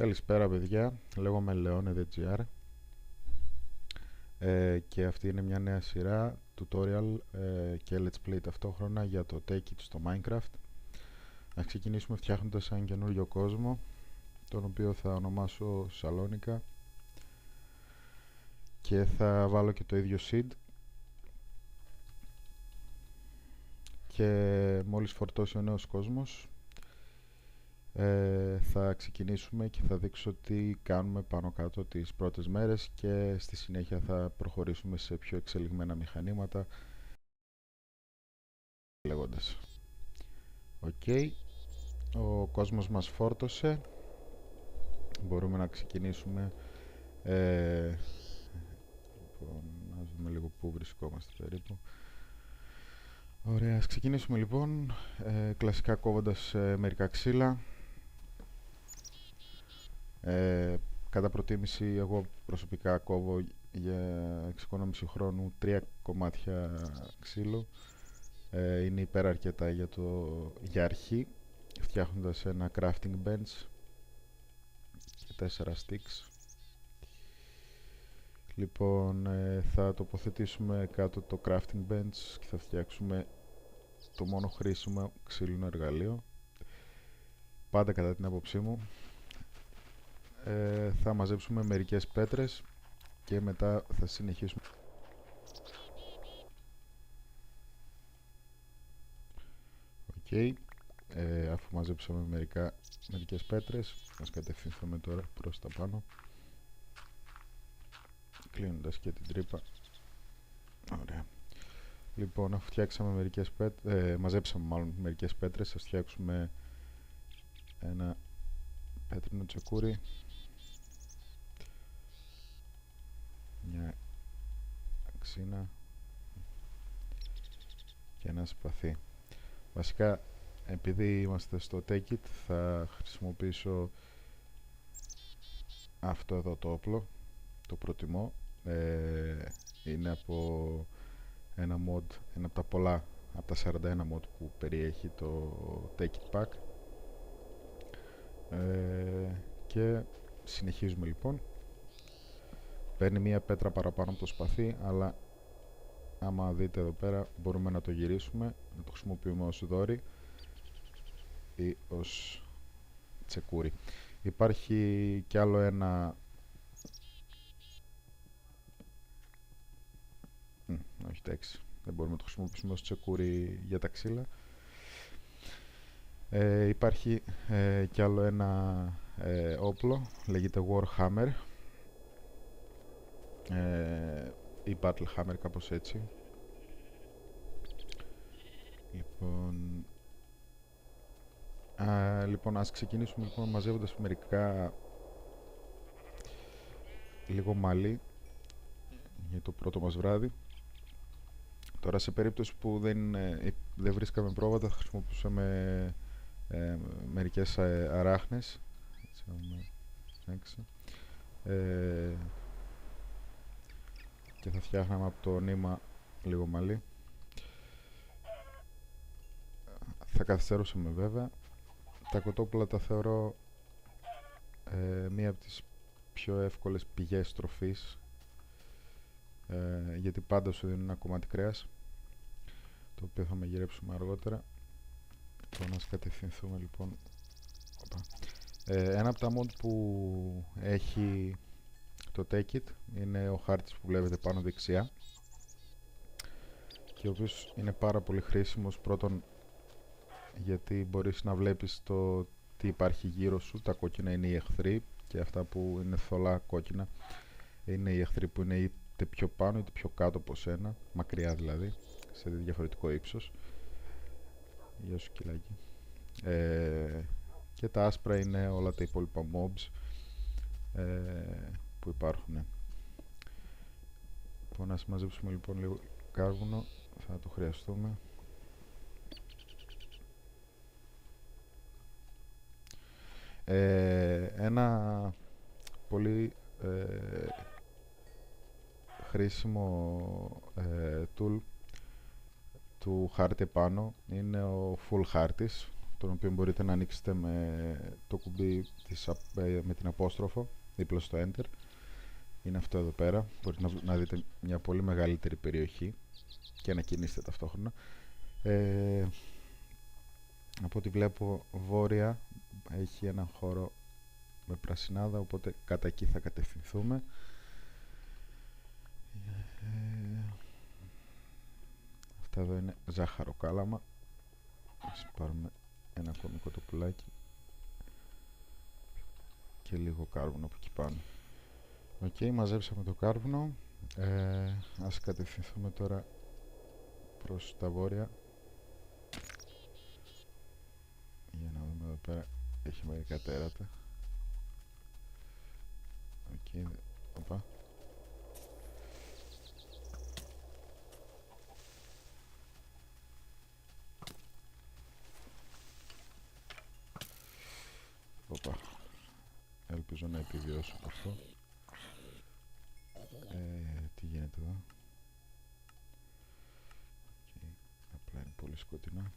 Καλησπέρα παιδιά, λέγομαι Leone.gr και αυτή είναι μια νέα σειρά tutorial και let's play ταυτόχρονα για το Take It στο Minecraft. Να ξεκινήσουμε φτιάχνοντας έναν καινούριο κόσμο, τον οποίο θα ονομάσω Σαλόνικα, και θα βάλω και το ίδιο seed, και μόλις φορτώσει ο νέος κόσμος θα ξεκινήσουμε και θα δείξω τι κάνουμε πάνω κάτω τις πρώτες μέρες, και στη συνέχεια θα προχωρήσουμε σε πιο εξελιγμένα μηχανήματα λέγοντας. Οκ, ο κόσμος μας φόρτωσε, μπορούμε να ξεκινήσουμε. Λοιπόν, να δούμε λίγο πού βρισκόμαστε περίπου. Ωραία, ας ξεκινήσουμε λοιπόν, κλασικά κόβοντας μερικά ξύλα. Κατά προτίμηση, εγώ προσωπικά κόβω για εξοικονόμηση χρόνου 3 κομμάτια ξύλου. Είναι υπεραρκετά για αρχή, φτιάχνοντας ένα crafting bench και 4 sticks. Λοιπόν, θα τοποθετήσουμε κάτω το crafting bench και θα φτιάξουμε το μόνο χρήσιμο ξύλινο εργαλείο, πάντα κατά την άποψή μου. Θα μαζέψουμε μερικές πέτρες και μετά θα συνεχίσουμε. Οκ, αφού μαζέψαμε μερικές πέτρες, ας κατευθυνθούμε τώρα προς τα πάνω, κλείνοντας και την τρύπα. Ωραία. Λοιπόν, αφού φτιάξαμε μαζέψαμε μάλλον μερικές πέτρες, θα φτιάξουμε ένα πέτρινο τσεκούρι, μια αξίνα και ένα σπαθί. Βασικά, επειδή είμαστε στο Take It, θα χρησιμοποιήσω αυτό εδώ το όπλο, το προτιμώ. Είναι από ένα από τα πολλά, από τα 41 mod που περιέχει το Take It Pack. Και συνεχίζουμε λοιπόν. Παίρνει μία πέτρα παραπάνω από το σπαθί, αλλά άμα δείτε εδώ πέρα μπορούμε να το γυρίσουμε, να το χρησιμοποιούμε ως δόρυ ή ως τσεκούρι. Υπάρχει κι άλλο ένα, όχι εντάξει, δεν μπορούμε να το χρησιμοποιήσουμε ως τσεκούρι για τα ξύλα. Υπάρχει κι άλλο ένα όπλο, λέγεται Warhammer ή Battle Hammer, κάπως έτσι. Λοιπόν, ας ξεκινήσουμε λοιπόν μαζεύοντας λίγο μαλλί για το πρώτο μας βράδυ. Τώρα, σε περίπτωση που δεν βρίσκαμε πρόβατα, θα χρησιμοποιούσαμε μερικές αράχνες. Και θα φτιάχναμε από το νήμα λίγο μαλλί. Θα καθυστερούσαμε βέβαια. Τα κοτόπουλα τα θεωρώ μία από τις πιο εύκολες πηγές τροφής, γιατί πάντα σου δίνουν ένα κομμάτι κρέας, το οποίο θα μαγειρέψουμε αργότερα. Να κατευθυνθούμε λοιπόν. Ένα από τα mod που έχει το Take It είναι ο χάρτης που βλέπετε πάνω δεξιά, και ο οποίος είναι πάρα πολύ χρήσιμος. Πρώτον, γιατί μπορείς να βλέπεις το τι υπάρχει γύρω σου. Τα κόκκινα είναι οι εχθροί, και αυτά που είναι θολά κόκκινα είναι οι εχθροί που είναι είτε πιο πάνω είτε πιο κάτω από σένα, μακριά δηλαδή, σε διαφορετικό ύψος. Γεια σου κυλάκι. Και τα άσπρα είναι όλα τα υπόλοιπα mobs που υπάρχουν. Λοιπόν, να μαζέψουμε λοιπόν λίγο κάρβουνο, θα το χρειαστούμε. Ένα πολύ χρήσιμο tool του χάρτη πάνω είναι ο full χάρτης, τον οποίο μπορείτε να ανοίξετε με το κουμπί με την απόστροφο δίπλα στο Enter. Είναι αυτό εδώ πέρα. Μπορείτε να δείτε μια πολύ μεγαλύτερη περιοχή και να κινήσετε ταυτόχρονα. Από ό,τι βλέπω βόρεια έχει έναν χώρο με πρασινάδα, οπότε κατά εκεί θα κατευθυνθούμε. Αυτά εδώ είναι ζάχαροκάλαμα. Ας πάρουμε ένα ακόμη κοτοπουλάκι και λίγο κάρβουνο από εκεί πάνω. Οκ, μαζέψαμε το κάρβουνο. Ας κατευθυνθούμε τώρα προς τα βόρεια. Για να δούμε εδώ πέρα. Έχει μερικά τέρατα. Οκ, οπα. Οπα. Ελπίζω να επιβιώσω από αυτό. Τι γίνεται εδώ? Απλά είναι πολύ σκοτεινά.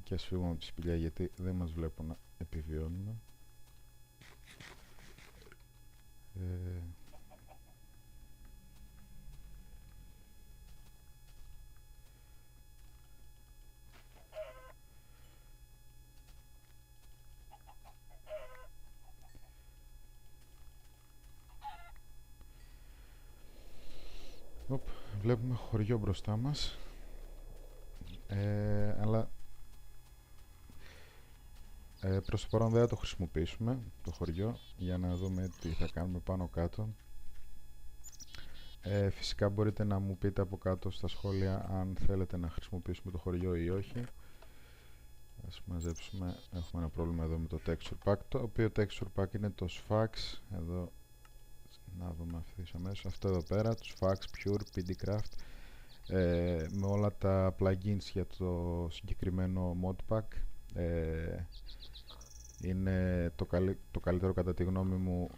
Και ας φύγουμε από τη σπηλιά, γιατί δεν μας βλέπουν να επιβιώνουμε. Βλέπουμε χωριό μπροστά μας, αλλά προς το παρόν δεν θα το χρησιμοποιήσουμε το χωριό, για να δούμε τι θα κάνουμε πάνω κάτω. Φυσικά μπορείτε να μου πείτε από κάτω στα σχόλια αν θέλετε να χρησιμοποιήσουμε το χωριό ή όχι. Ας μαζέψουμε. Έχουμε ένα πρόβλημα εδώ με το texture pack, το οποίο texture pack είναι το Sphax. Εδώ να δούμε αυτής αμέσως. Αυτό εδώ πέρα, το Sphax Pure PDCraft, με όλα τα plugins για το συγκεκριμένο modpack. Είναι το καλύτερο κατά τη γνώμη μου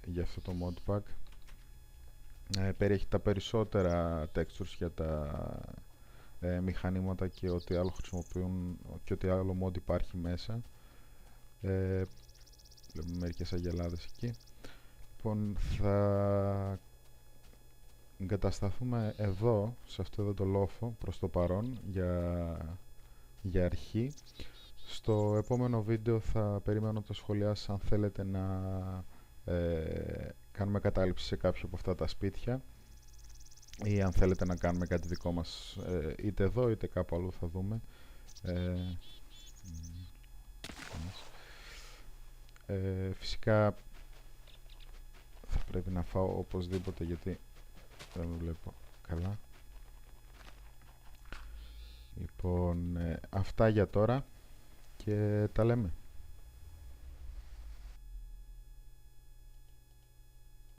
για αυτό το modpack. Περιέχει τα περισσότερα textures για τα μηχανήματα και ό,τι άλλο χρησιμοποιούν και ό,τι άλλο mod υπάρχει μέσα. Βλέπουμε μερικές αγελάδες εκεί. Λοιπόν, θα εγκατασταθούμε εδώ, σε αυτό εδώ το λόφο, προς το παρόν, για αρχή. Στο επόμενο βίντεο θα περιμένω τα σχόλιά σας αν θέλετε να κάνουμε κατάληψη σε κάποιο από αυτά τα σπίτια, ή αν θέλετε να κάνουμε κάτι δικό μας, είτε εδώ είτε κάπου αλλού, θα δούμε. Φυσικά θα πρέπει να φάω οπωσδήποτε, γιατί δεν με βλέπω καλά. Λοιπόν, αυτά για τώρα και τα λέμε.